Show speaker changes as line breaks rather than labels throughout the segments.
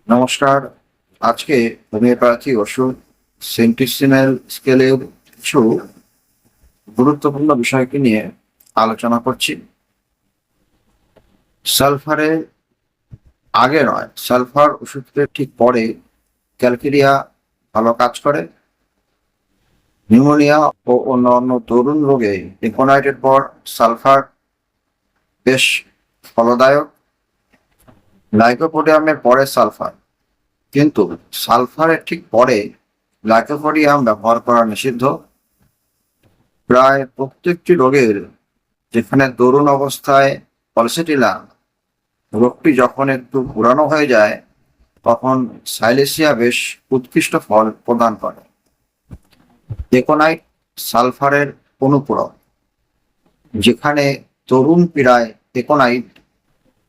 নমস্কার। আজকে হোমিওপ্যাথি ওষুধ সেন্টিসিমেল স্কেলের কিছু গুরুত্বপূর্ণ বিষয়কে নিয়ে আলোচনা করছি। সালফারের আগে নয়, সালফার ওষুধের ঠিক পরে ক্যালকেরিয়া ভালো কাজ করে। নিউমোনিয়া ও অন্যান্য তরুণ রোগে ইকোনাইটের পর সালফার বেশ ফলদায়ক। লাইকোপোডিয়ামের পরে সালফার, কিন্তু সালফারের ঠিক পরে লাইকোপোডিয়াম ব্যবহার করা নিষিদ্ধ। প্রায় প্রত্যেকটি রোগের, যেখানে তরুণ অবস্থায় পলসেটিলা, রোগটি যখন একটু পুরানো হয়ে যায় তখন সাইলেসিয়া বেশ উৎকৃষ্ট ফল প্রদান করে। একোনাইট সালফারের অনুপূরক, যেখানে তরুণ পীড়ায় একোনাইট,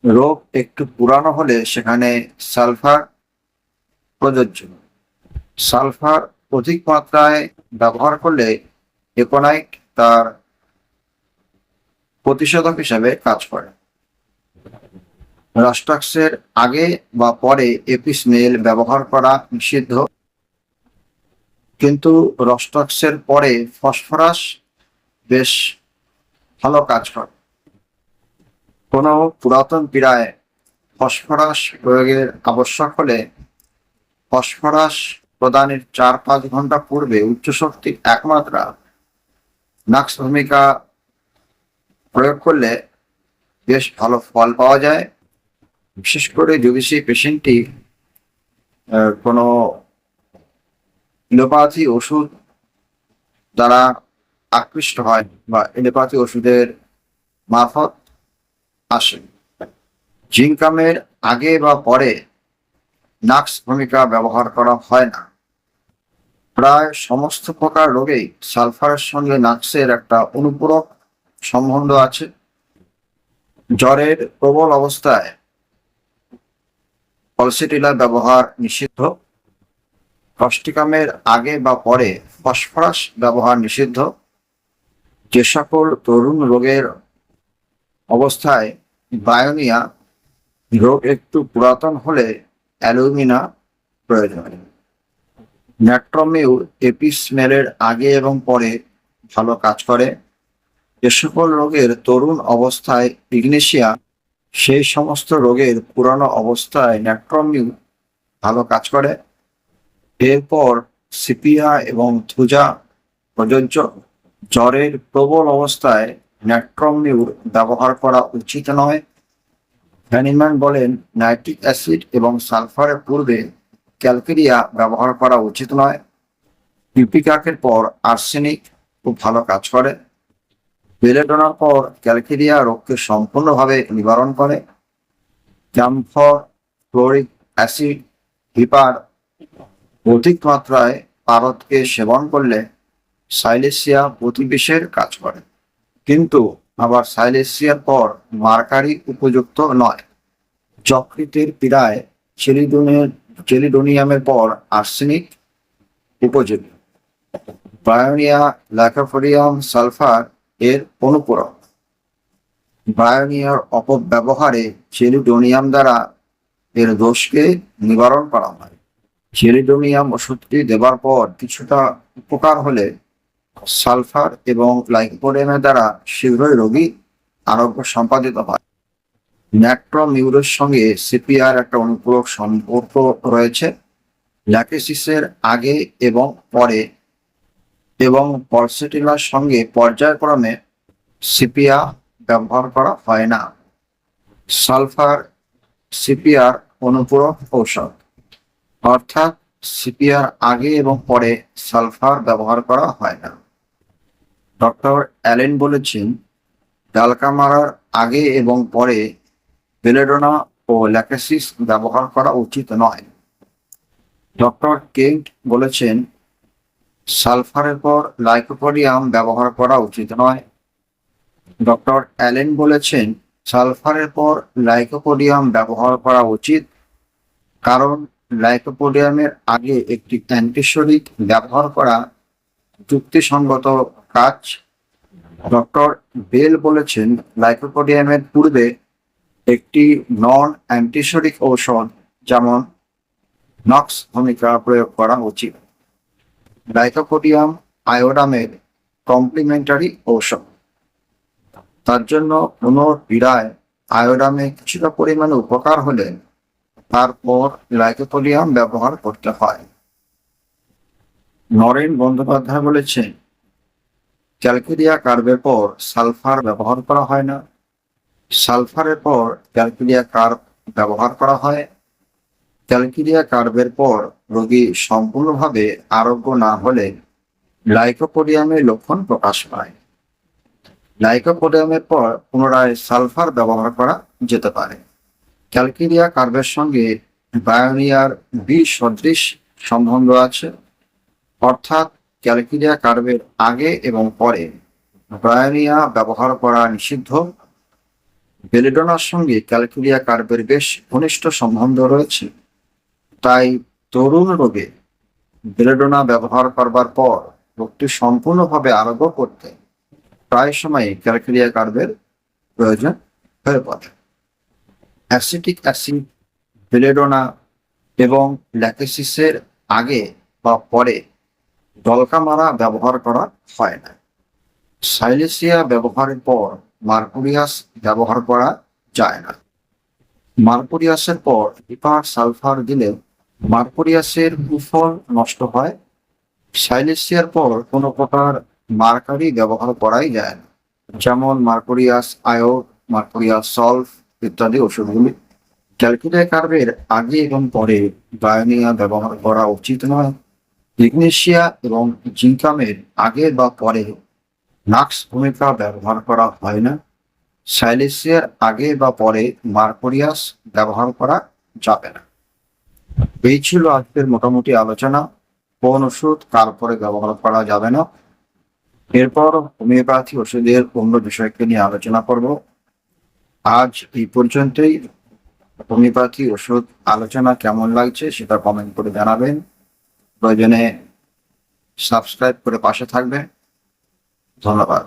রোগ একটু পুরানো হলে সেখানে সালফার প্রযোজ্য। সালফার অধিক মাত্রায় ব্যবহার করলে একোনাইট তার প্রতিষেধক হিসেবে কাজ করে। রস্টাক্সের আগে বা পরে এপিসমেল ব্যবহার করা নিষিদ্ধ, কিন্তু রস্টাক্সের পরে ফসফরাস বেশ ভালো কাজ করে। কোনো পুরাতন পীড়ায় ফসফরাস প্রয়োগের আবশ্যক হলে ফসফরাস প্রদানের 4-5 ঘন্টা পূর্বে উচ্চ শক্তির একমাত্রা নাক্স ভূমিকা প্রয়োগ করলে বেশ ভালো ফল পাওয়া যায়। বিশেষ করে যদি সেই পেশেন্টটি কোনো এলোপ্যাথি ওষুধ দ্বারা আকৃষ্ট হয় বা এলোপ্যাথি ওষুধের মারফত আসে। জিঙ্কামের আগে বা পরে নাক্স ভূমিকা ব্যবহার করা হয় না। প্রায় সমস্ত প্রকার রোগেই সালফারের সঙ্গে নাক্সের একটা অনুপূরক সম্বন্ধ আছে। জ্বরের প্রবল অবস্থায় পলসেটিলা ব্যবহার নিষিদ্ধ। কস্টিকামের আগে বা পরে ফসফরাস ব্যবহার নিষিদ্ধ। যে সকল তরুণ রোগের অবস্থায় বায়োনিয়া, রোগ একটু পুরাতন হলে অ্যালুমিনা প্রয়োজন। ন্যাট্রমিউর এপিসমেলের আগে এবং পরে ভালো কাজ করে। যে সকল রোগের তরুণ অবস্থায় ইগনেশিয়া, সেই সমস্ত রোগের পুরানো অবস্থায় ন্যাট্রমিউ ভালো কাজ করে। এরপর সিপিয়া এবং থুজা প্রযোজ্য। জ্বরের প্রবল অবস্থায় ন্যাট্রমিউর ব্যবহার করা উচিত নয়। হ্যানিম্যান বলেন, নাইট্রিক অ্যাসিড এবং সালফারের পূর্বে ক্যালকেরিয়া ব্যবহার করা উচিত নয়। ইপিকাকের পর আর্সেনিক খুব ভালো কাজ করে। বেলেডোনার পর ক্যালকেরিয়া রোগকে সম্পূর্ণভাবে নিবারণ করে। ক্যাম্ফর, ফ্লোরিক অ্যাসিড, হিপার অধিক মাত্রায় পারদকে সেবন করলে সাইলেসিয়া প্রতিবেশের কাজ করে, কিন্তু আবার সাইলেসিয়ার পর মার্কারি উপযুক্ত নয়। যকৃতের পীড়ায় চেলিডোনিয়ামের পর আর্সেনিক উপযোগী। বায়োনিয়া ল্যাকোপোডিয়াম সালফার এর অনুপূরক। বায়োনিয়ার অপব্যবহারে চেলিডোনিয়াম দ্বারা এর দোষকে নিবারণ করা হয়। চেলিডোনিয়াম ওষুধটি দেবার পর কিছুটা উপকার হলে সালফার এবং লাইকোপোডিয়ামের দ্বারা শীঘ্রই রোগী আরোগ্য সম্পাদিত হয়। ন্যাট্রমিউরের সঙ্গে সিপিআর একটা অনুপূরক সম্পর্ক রয়েছে। ল্যাকেসিসের আগে এবং পরে এবং পলসেটিলার সঙ্গে পর্যায়ক্রমে সিপিআর ব্যবহার করা হয় না। সালফার সিপিআর অনুপূরক ঔষধ, অর্থাৎ সিপিআর আগে এবং পরে সালফার ব্যবহার করা হয় না। ডক্টর অ্যালেন বলেছেন, ডালকা মারার আগে এবং পরে বেলেডোনা ও ল্যাকেসিস ব্যবহার করা উচিত নয়। ডক্টর কেন্ট বলেছেন, সালফারের পর লাইকোপোডিয়াম ব্যবহার করা উচিত নয়। ডক্টর অ্যালেন বলেছেন, সালফারের পর লাইকোপোডিয়াম ব্যবহার করা উচিত, কারণ লাইকোপোডিয়ামের আগে একটি অ্যান্টিসোডিক ব্যবহার করা যুক্তিসঙ্গত কাজ। ডক্টর বেল বলেছেন, লাইকোপোডিয়ামের পূর্বে একটি নন অ্যান্টিসোডিক ঔষধ যেমন নক্স ভূমিকা প্রয়োগ করা উচিত। লাইকোপোডিয়াম আয়োডামের কমপ্লিমেন্টারি ঔষধ। তার জন্য পুনর্বিরায় আয়োডামে কিছুটা পরিমাণে উপকার হলে তারপর লাইকোপোডিয়াম ব্যবহার করতে হয়। নরেন বন্দ্যোপাধ্যায় বলেছেন, ক্যালকেরিয়া কার্বের পর সালফার ব্যবহার করা হয় না, সালফারের পর ক্যালকেরিয়া কার্ব ব্যবহার করা হয়। ক্যালকেরিয়া কার্বের পর রোগী সম্পূর্ণভাবে আরোগ্য না হলে লাইকোপোডিয়ামের লক্ষণ প্রকাশ পায়। লাইকোপোডিয়ামের পর পুনরায় সালফার ব্যবহার করা যেতে পারে। ক্যালকেরিয়া কার্বের সঙ্গে বায়োনিয়ার বি সদৃশ সম্বন্ধ আছে, অর্থাৎ ক্যালকেরিয়া কার্বের আগে এবং পরে বায়োনিয়া ব্যবহার করা নিষিদ্ধ। বেলেডোনার সঙ্গে ক্যালকেরিয়া কার্বের বেশ ঘনিষ্ঠ সম্বন্ধ রয়েছে, তাই তরুণ রোগে বেলেডোনা ব্যবহার করবার পর রোগটি সম্পূর্ণভাবে আরোগ্য করতে প্রায় সময় ক্যালকেরিয়া কার্বের প্রয়োজন হয়ে পড়ে। অ্যাসিটিক অ্যাসিড বেলেডোনা এবং ল্যাকেসিসের আগে বা পরে ডলকামারা ব্যবহার করা হয় না। সাইলেসিয়া ব্যবহারের পর মার্কুরিয়াস ব্যবহার করা যায় না। মার্কুরিয়াসের পর হিপার সালফার দিলে মার্কুরিয়াসের কুফল নষ্ট হয়। সাইলেসিয়ার পর কোনো প্রকার মার্কারি ব্যবহার করাই যায় না, যেমন মার্কুরিয়াস আয়োড, মার্কুরিয়াস সলফ ইত্যাদি ওষুধগুলি। ক্যালকেরিয়া কার্বের আগে এবং পরে বায়োনিয়া ব্যবহার করা উচিত নয়। ইগনেশিয়া এবং জিঙ্কামের আগে বা পরে নাক্স ভূমিকা ব্যবহার করা হয় না। সাইলেসিয়ার আগে বা পরে মার্কুরিয়াস ব্যবহার করা যাবে না। এই ছিল আজকের মোটামুটি আলোচনা, কোন ওষুধ কার পরে ব্যবহার করা যাবে না। এরপর হোমিওপ্যাথি ওষুধের অন্য বিষয়কে নিয়ে আলোচনা করব। আজ এই পর্যন্তই। হোমিওপ্যাথি ওষুধ আলোচনা কেমন লাগছে সেটা কমেন্ট করে জানাবেন। প্রয়োজনে সাবস্ক্রাইব করে পাশে থাকবেন। ধন্যবাদ।